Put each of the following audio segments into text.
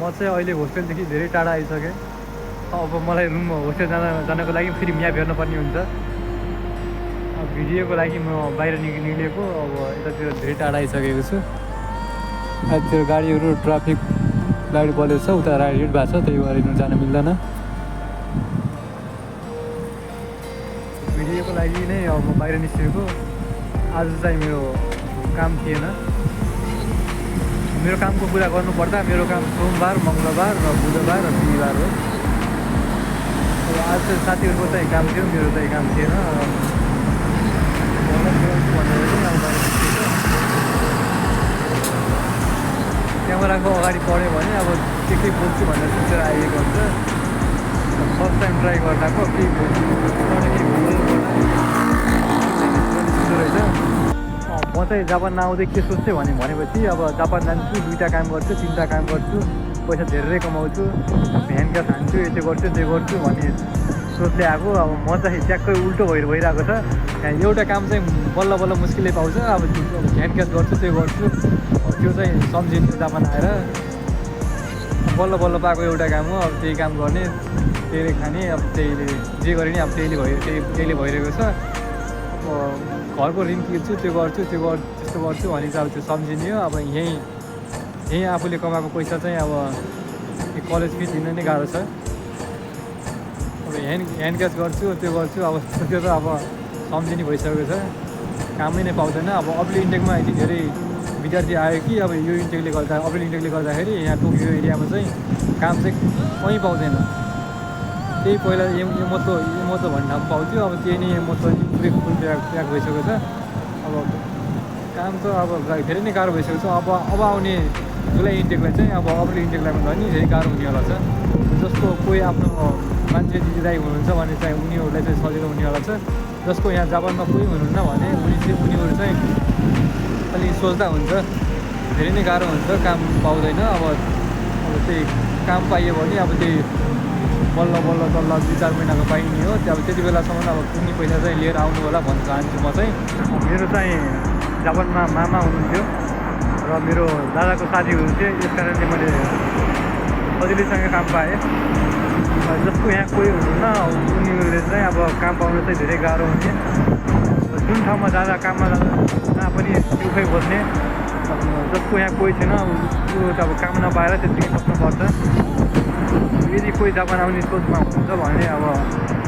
चाहिँ अहिले होस्टेलदेखि धेरै टाढा आइसकेँ। अब मलाई होस्टेल जानको लागि फेरि म्याप हेर्नुपर्ने हुन्छ। अब भिडियोको लागि म बाहिर निक्लेको। अब यतातिर धेरै टाढा आइसकेको छु। यतातिर गाडीहरू ट्राफिक लाइट बलेको छ, उता रेड भएको छ, त्यही भएर जान मिल्दैन। भिडियोको लागि नै अब म बाहिर निस्केको। आज चाहिँ मेरो काम थिएन। मेरो कामको कुरा गर्नुपर्दा मेरो काम सोमबार, मङ्गलबार र बुधबार र बिहिबार हो। अब आज चाहिँ साथीहरूको चाहिँ काम थियो, मेरो चाहिँ काम थिएन। क्यामेराको अगाडि पढ्यो भने अब के बोल्छु भनेर सोचेर आइएको हुन्छ। फर्स्ट टाइम ट्राई गर्दाको केही बोल्छु रहेछ। म चाहिँ जापान नआउँदै के सोच्थेँ भनेपछि अब जापान जान्छु, 2टा काम गर्छु, 3टा काम गर्छु, पैसा धेरै कमाउँछु, भ्यान ग्यास हान्छु, यस्तो गर्छु त्यो गर्छु भन्ने सोचले आएको। अब म चाहिँ ट्याक्कै उल्टो भइरहेको छ। एउटा काम चाहिँ बल्ल बल्ल मुस्किलले पाउँछ। अब भ्यान ग्यास गर्छु, त्यो गर्छु, त्यो चाहिँ सम्झिन्छु जापान आएर। बल्ल बल्ल पाएको एउटा काम हो। अब त्यही काम गर्ने, त्यहीले खाने, अब त्यहीले जे गरे नि अब त्यहीले भइरहेको छ। अब घरको ऋण तिर्छु, त्यो गर्छु त्यस्तो गर्छु भने चाहिँ अब त्यो सम्झिने हो। अब यहीँ आफूले कमाएको पैसा चाहिँ अब कलेज फिस दिन नै गाह्रो छ। अब ह्यान्ड क्यास गर्छु, त्यो गर्छु, अब त्यो त अब सम्झिने भइसकेको छ। कामै नै पाउँदैन। अब अप्रिल इन्टेकमा यति धेरै विद्यार्थी आयो कि अब यो इन्टेकले गर्दा, अप्रिल इन्टेकले गर्दाखेरि यहाँ टोकियो एरियामा चाहिँ काम चाहिँ कहीँ पाउँदैन। त्यही पहिला एमोतो भन्ने ठाउँ पाउँथ्यो। अब त्यही नै एमोतो पुरै फुल प्याक भइसकेको छ। अब काम त अब धेरै नै गाह्रो भइसकेको छ। अब आउने जुलाई इन्टेकलाई चाहिँ अब अप्रिल इन्टेकलाई भन्दा नि धेरै गाह्रो हुनेवाला छ। जसको कोही आफ्नो मान्छे दिदीदाइ हुनुहुन्छ भने चाहिँ उनीहरूलाई चाहिँ सजिलो हुनेवाला छ। जसको यहाँ जापानमा कोही हुनुहुन्न भने उनीहरू चाहिँ अलिक सोच्दा हुन्छ, धेरै नै गाह्रो हुन्छ, काम पाउँदैन। अब त्यही काम पाइयो भने अब त्यही बल्ल 2-4 महिनाको पाइने हो। अब त्यति बेलासम्म अब कुनै पैसा चाहिँ लिएर आउनु होला भन्न चाहन्छु म चाहिँ। मेरो चाहिँ जापानमा मामा हुनुहुन्थ्यो र मेरो दादाको साथी हुनुहुन्थ्यो। यस कारणले मैले सजिलैसँग काम पाएँ। जसको यहाँ कोही हुनुहुन्न उनीहरूले चाहिँ अब काम पाउनु चाहिँ धेरै गाह्रो हुने। जुन ठाउँमा काममा जहाँ पनि दुःखै बस्ने। जसको यहाँ कोही छैन त्यो अब काम नपाएर त्यतिकै बस्नुपर्छ। यदि कोही जापान आउने सोचमा हुनुहुन्छ भने अब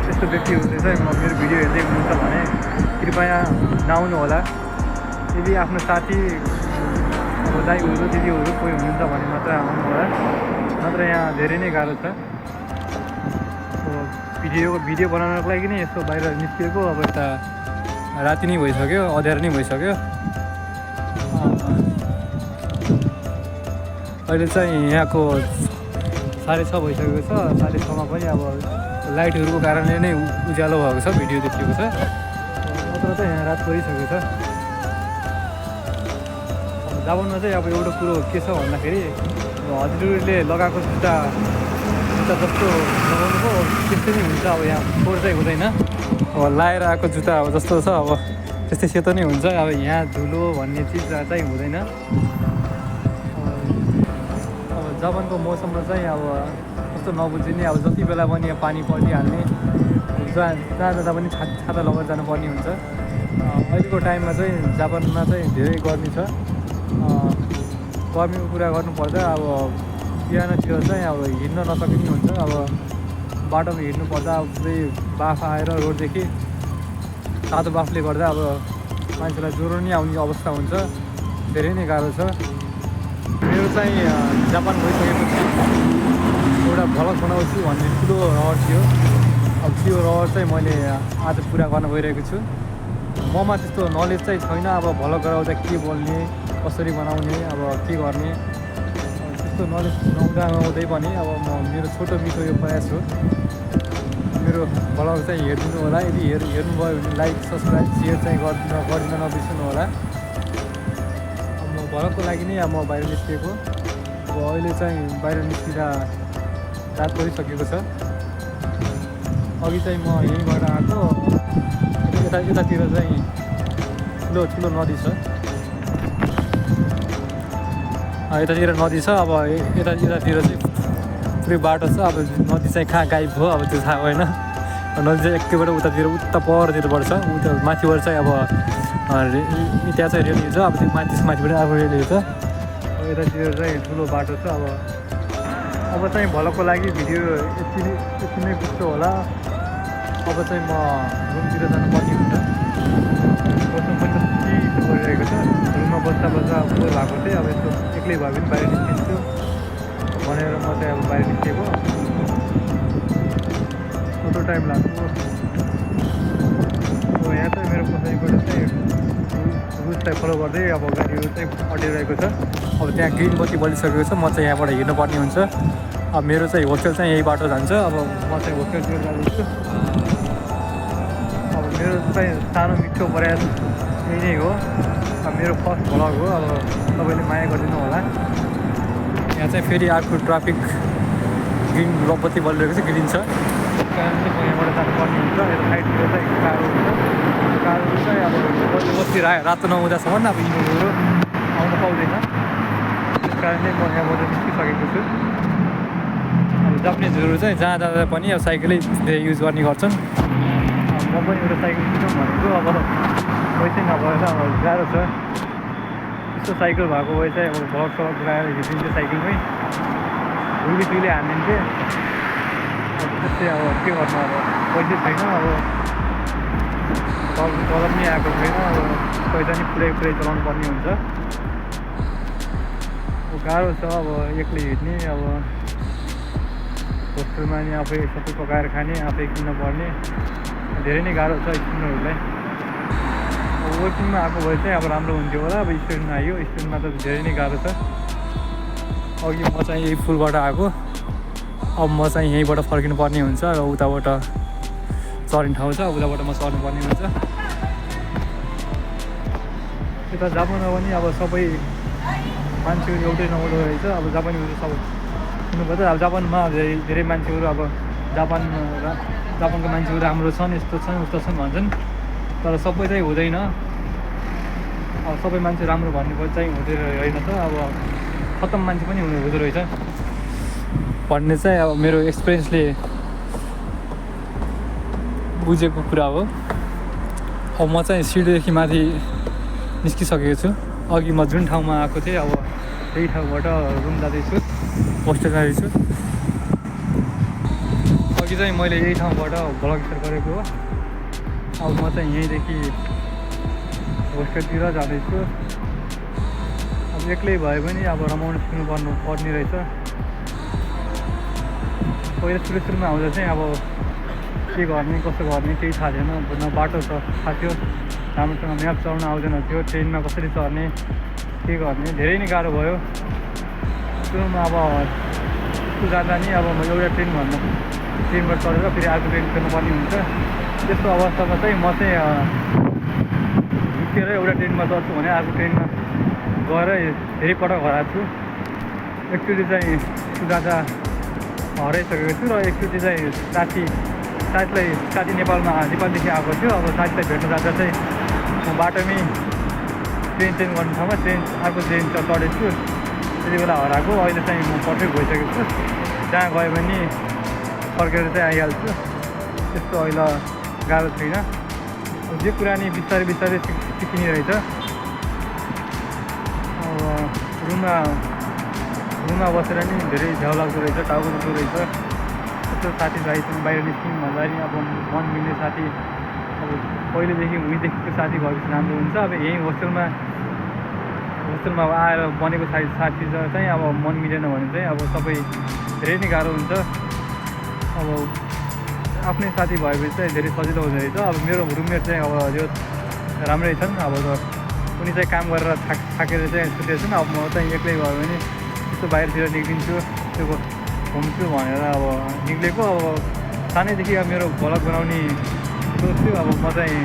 त्यस्तो व्यक्तिहरूले चाहिँ मेरो भिडियो हेर्दै हुनुहुन्छ भने कृपया नआउनु होला। यदि आफ्नो साथी अब दाइहरू दिदीहरू कोही हुनुहुन्छ भने मात्र आउनु होला, नत्र यहाँ धेरै नै गाह्रो छ। भिडियो बनाउनको लागि नै यस्तो बाहिर निस्किएको। अब यता राति नै भइसक्यो, अँध्यारो नै भइसक्यो। अहिले चाहिँ यहाँको 6:30 भइसकेको छ। 6:30मा पनि अब लाइटहरूको कारणले नै उज्यालो भएको छ, भिडियो देखिएको छ। नत्र चाहिँ यहाँ रात परिसकेको छ। जापानमा चाहिँ अब एउटा कुरो के छ भन्दाखेरि हजुरहरूले लगाएको जुत्ता जस्तो लगाउनुको त्यस्तै नै हुन्छ। अब यहाँ फोहोर चाहिँ हुँदैन। अब लाएर आएको जुत्ता अब जस्तो छ अब त्यस्तै सेतो नै हुन्छ। अब यहाँ धुलो भन्ने चिज चाहिँ हुँदैन। अब जापानको मौसममा चाहिँ अब कस्तो नबुझिने, अब जति बेला पनि यहाँ पानी परिहाल्ने, जहाँ जाँदा पनि छाता लगाएर जानुपर्ने हुन्छ। अहिलेको टाइममा चाहिँ जापानमा चाहिँ धेरै गर्मी छ। गर्मीको कुरा गर्नुपर्दा अब बिहानतिर चाहिँ अब हिँड्न नसकिने हुन्छ। अब बाटोमा हिँड्नु पर्दा अब पुरै बाफ आएर रोडदेखि तातो बाफले गर्दा अब मान्छेलाई ज्वरो नै आउने अवस्था हुन्छ। धेरै नै गाह्रो छ। मेरो चाहिँ जापान गइसकेपछि एउटा भ्लग बनाउँछु भन्ने ठुलो रहर थियो। अब त्यो रहर चाहिँ मैले आज पुरा गर्न गइरहेको छु। ममा त्यस्तो नलेज चाहिँ छैन। अब भ्लग गराउँदा के बोल्ने, कसरी बनाउने, अब के गर्ने त्यस्तो नलेज नहुँदै पनि अब मेरो छोटो मिठो यो प्रयास हो। मेरो भ्लग चाहिँ हेरिदिनु होला। यदि हेर्नुभयो भने लाइक, सब्सक्राइब, सेयर चाहिँ गरिदिन नबिर्सनु होला। अब म भ्लगको लागि नै अब म बाहिर निस्किएको। अब अहिले चाहिँ बाहिर निस्किँदा रात परिसकेको छ। अघि चाहिँ म यहीँबाट आएको। यतातिर चाहिँ ठुलो नदी छ। यतातिर नदी छ। अब यतातिर चाहिँ पुरै बाटो छ। अब नदी चाहिँ कहाँ गाइब भयो अब त्यो थाहा भएन। नदी चाहिँ एकैबाट उता परतिर पर्छ। उता माथिबाट चाहिँ अब त्यहाँ चाहिँ रेली छ। अब त्यो माथिबाट अर्को रेली छ। यतातिर चाहिँ ठुलो बाटो छ। अब चाहिँ भलको लागि भिडियो यति नै पुग्छ होला। अब चाहिँ म रुमतिर जानुपर्ने हुन्छ। मौसम पनि चिसो परिरहेको छ। रुममा बस्दा बोर भएको थिएँ। अब यस्तो एक्लै भए पनि बाहिर निस्किन्छु भनेर म चाहिँ अब बाहिर निस्किएको। कस्तो टाइम लाग्छ। अब यहाँ चाहिँ मेरो पछाडिबाट चाहिँ रुल्सलाई फलो गर्दै अब गाडीहरू चाहिँ अटिरहेको छ। अब त्यहाँ ग्रिन बत्ती बलिसकेको छ। म चाहिँ यहाँबाट हिँड्नुपर्ने हुन्छ। अब मेरो चाहिँ होस्टेल चाहिँ यही बाटो जान्छ। अब म चाहिँ होस्टेलतिर जाँदैछु। अब मेरो चाहिँ सानो मिठो प्रयास यही नै हो। अब मेरो फर्स्ट भ्लग हो। अब तपाईँले माया गरिदिनु होला। यहाँ चाहिँ फेरि अर्को ट्राफिक ग्रिन बत्ती बलिरहेको छ, ग्रिन छ। त्यस कारण चाहिँ म यहाँबाट जानुपर्ने हुन्छ। यता साइडतिर चाहिँ कारहरू चाहिँ अब बत्ती रातो नहुँदासम्म अब यिनीहरू आउनु पाउँदैन। त्यस कारण चाहिँ म यहाँबाट निस्किसकेको छु। अब जापानिजहरू चाहिँ जहाँ जाँदा पनि अब साइकलै धेरै युज गर्ने गर्छन्। म पनि एउटा साइकल किनौँ भनेको। अब पैसै नभएर अब गाह्रो छ। यस्तो साइकल भएको भए चाहिँ अब भ्लग गएर हिँडिदिन्थ्यो साइकलमै। हुइले हानिदिन्थेँ। अब त्यस्तै अब के गर्नु। अब पैसै छैन। अब तलब नि आएको छैन। अब पैसा नि पुरै चलाउनु पर्ने हुन्छ। अब गाह्रो छ। अब एक्लै हिँड्ने। अब होस्टेलमा नि आफै सबै पकाएर खाने, आफै किन्न पर्ने। धेरै नै गाह्रो छ स्टुडेन्टहरूलाई। अब वर्किङमा आएको भए चाहिँ अब राम्रो हुन्थ्यो होला। अब स्टुडेन्ट आयो, स्टुडेन्टमा त धेरै नै गाह्रो छ। अघि म चाहिँ यही पुलबाट आएको। अब म चाहिँ यहीँबाट फर्किनु पर्ने हुन्छ र उताबाट चढ्ने ठाउँ छ। उताबाट म चढ्नु पर्ने हुन्छ। यता जापानमा पनि अब सबै मान्छेहरू एउटै नहुँदो रहेछ। अब जापानीहरू सब सुन्नुपर्छ। अब जापानमा धेरै मान्छेहरू अब जापानको मान्छेहरू राम्रो छन्, यस्तो छन् उस्तो छन् भन्छन्। तर सबै चाहिँ हुँदैन। अब सबै मान्छे राम्रो भन्ने चाहिँ हुँदैन होइन त। अब खतम मान्छे पनि हुँदो रहेछ भन्ने चाहिँ अब मेरो एक्सपिरियन्सले बुझेको कुरा हो। अब म चाहिँ सिडीदेखि माथि निस्किसकेको छु। अघि म जुन ठाउँमा आएको थिएँ अब त्यही ठाउँबाट रुम जाँदैछु, होस्टेल जाँदैछु। अघि चाहिँ मैले यही ठाउँबाट भ्लग स्टार्ट गरेको हो। अब म चाहिँ यहीँदेखि होस्टेलतिर जाँदैछु। अब एक्लै भए पनि अब रमाउनु सिक्नु पर्ने रहेछ। पहिला सुरुमा आउँदा चाहिँ अब के गर्ने कसो गर्ने केही थाहा थिएन। न बाटो थाहा थियो, राम्रोसँग म्याप चलाउन आउँदैन थियो। ट्रेनमा कसरी चढ्ने के गर्ने धेरै नै गाह्रो भयो। सुरुमा अब स्कुल जाँदा नि अब म एउटा ट्रेनबाट चढेर फेरि अर्को ट्रेन फेर्नुपर्ने हुन्छ। त्यस्तो अवस्थामा चाहिँ म चाहिँ झुकेर एउटा ट्रेनमा चढ्छु भने अर्को ट्रेनमा गएर धेरै पटक हराएको छु। एकचोटि चाहिँ स्कुल जाँदा हराइसकेको छु र एकचोटि चाहिँ साथी नेपालदेखि आएको थियो। अब साथीलाई भेट्न जाँदा चाहिँ म बाटोमै ट्रेन चेन्ज गर्ने ठाउँमा अर्को ट्रेन चढेको छु। त्यति बेला हराएको। अहिले चाहिँ म पर्फेक्ट भइसकेको छु। जहाँ गयो भने फर्केर चाहिँ आइहाल्छु। त्यस्तो अहिले गाह्रो छैन। अब जे कुरा नि बिस्तारै सिकिने रहेछ। अब रुममा बसेर नि धेरै झ्याउ लाग्दो रहेछ, टाउको दुख्दो रहेछ। यस्तो साथीभाइसँग बाहिर निस्क्यौँ भन्दा नि अब मन मिल्ने साथी अब पहिलेदेखि उहीँदेखिको साथी भएपछि राम्रो हुन्छ। अब यहीँ होस्टेलमा अब आएर बनेको साथी चाहिँ अब मन मिलेन भने चाहिँ अब सबै धेरै नै गाह्रो हुन्छ। अब आफ्नै साथी भएपछि चाहिँ धेरै सजिलो हुँदो रहेछ। अब मेरो रुममेट चाहिँ अब यो राम्रै छन्। अब उनी चाहिँ काम गरेर थाकेर चाहिँ सुतेको छन्। अब म चाहिँ एक्लै भयो भने यसो बाहिरतिर निक्लिन्छु, त्यो घुम्छु भनेर अब निक्लेको। अब सानैदेखि अब मेरो भ्लग बनाउने सोच थियो। अब म चाहिँ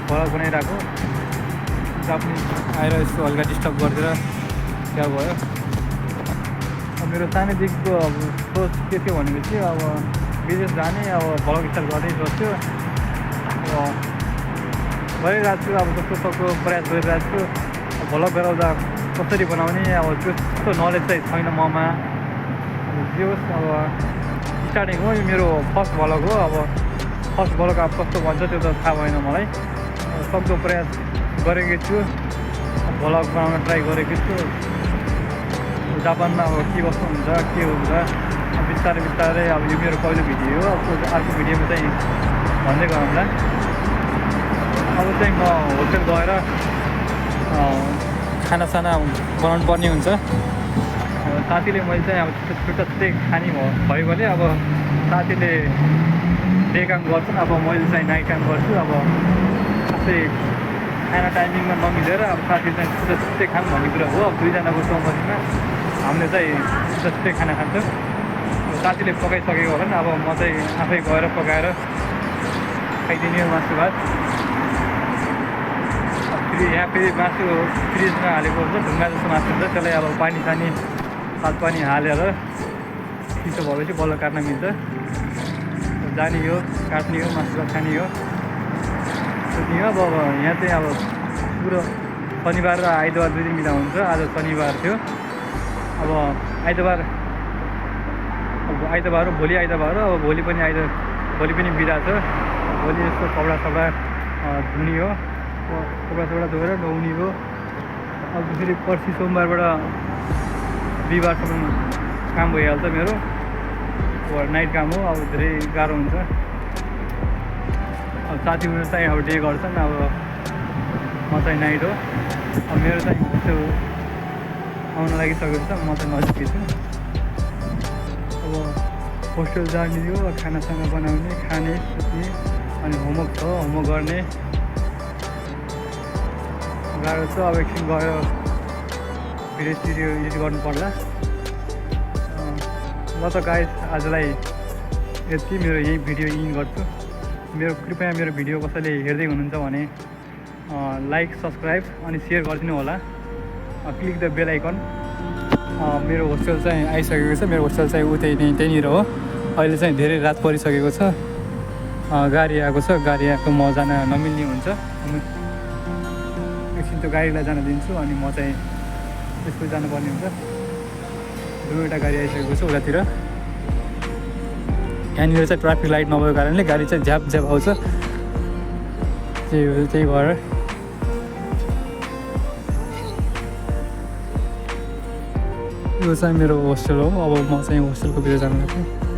भ्लग बनाइरहेको। जापानिज आएर यस्तो हल्का डिस्टर्ब गरिदिएर क्या भयो। अब मेरो सानैदेखिको अब सोच के थियो भनेपछि अब विदेश जाने, अब भ्लग स्टार्ट गर्ने सोच्थ्यो। अब गरिरहेको छु। अब जस्तो सक्दो प्रयास गरिरहेको छु। भ्लग गराउँदा कसरी बनाउने अब त्यस्तो नलेज चाहिँ छैन ममा। जे होस् अब स्टार्टिङ हो, यो मेरो फर्स्ट भ्लग हो। अब फर्स्ट भ्लग अब कस्तो भन्छ त्यो त थाहा भएन मलाई। सक्दो प्रयास गरेकै छु, भ्लग बनाउन ट्राई गरेको छु। जापानमा अब के कस्तो हुन्छ के हुन्छ बिस्तारै बिस्तारै। अब यो मेरो पहिलो भिडियो हो, अब अर्को भिडियोमा चाहिँ भन्दै गरौँला। अब चाहिँ म होटल गएर खानासाना बनाउनु पर्ने हुन्छ। अब साथीले मैले चाहिँ अब छुट्टा छुट्टै खाने भएकोले अब साथीले डे काम गर्छन्, अब मैले चाहिँ नाइट काम गर्छु। अब खासै खाना टाइमिङमा नमिलेर अब साथीले चाहिँ छुट्टा छुट्टै खाऊँ भन्ने कुरा हो। अब दुईजनाको सहमतिमा हामीले चाहिँ छुट्टा छुट्टै खाना खान्छौँ। साथीले पकाइसकेको होला नि, अब म चाहिँ आफै गएर पकाएर खाइदिने हो मासु भात। यहाँ फेरि मासु फ्रिजमा हालेको हुन्छ, ढुङ्गा जस्तो मासु हुन्छ, त्यसलाई अब पानी सानी सात पानी हालेर चिसो भएपछि बल्ल काट्न मिल्छ। जाने हो, काट्ने हो, मासु भात खाने हो, सुत्ने हो। अब यहाँ चाहिँ अब पुरो शनिबार र आइतबार 2 दिन बिदा हुन्छ। आज शनिबार थियो, अब आइतबार हो, भोलि आइतबार हो। अब भोलि पनि बिदा छ। भोलि यस्तो कपडा धुने हो, कपडा धोएर नुहाउने हो। अब फेरि पर्सि सोमबारबाट बिहिबारसम्म काम भइहाल्छ मेरो। नाइट काम हो, अब धेरै गाह्रो हुन्छ। अब साथीहरू चाहिँ अब डे गर्छन्, अब म चाहिँ नाइट हो। अब मेरो चाहिँ होस्टेल आउन लागिसकेको छ, म चाहिँ नजिकै छु। अब होस्टेल जाने हो, खानासाना बनाउने, खाने, सुत्ने, अनि होमवर्क छ, होमवर्क गर्ने गाह्रो छ। अब एकछिन गएर भिडियो एडिट गर्नु पर्ला। ल त गाइस, आजलाई यति, मेरो यही भिडियो इन गर्छु। कृपया मेरो भिडियो कसैले हेर्दै हुनुहुन्छ भने लाइक, सब्सक्राइब अनि सेयर गरिदिनु होला। क्लिक द बेल आइकन। मेरो होस्टेल चाहिँ आइसकेको छ। मेरो होस्टेल चाहिँ त्यहीँनिर हो। अहिले चाहिँ धेरै रात परिसकेको छ। गाडी आएको छ, गाडी आएको म जान नमिल्ने हुन्छ। एकछिन त्यो गाडीलाई जान दिन्छु अनि म चाहिँ त्यसपछि जानुपर्ने हुन्छ। दुईवटा गाडी आइसकेको छ उतातिर। यहाँनिर चाहिँ ट्राफिक लाइट नभएको कारणले गाडी चाहिँ झ्याप आउँछ। त्यही भएर यो चाहिँ मेरो होस्टेल हो। अब म चाहिँ होस्टेलको भित्र जानु लाग्छु।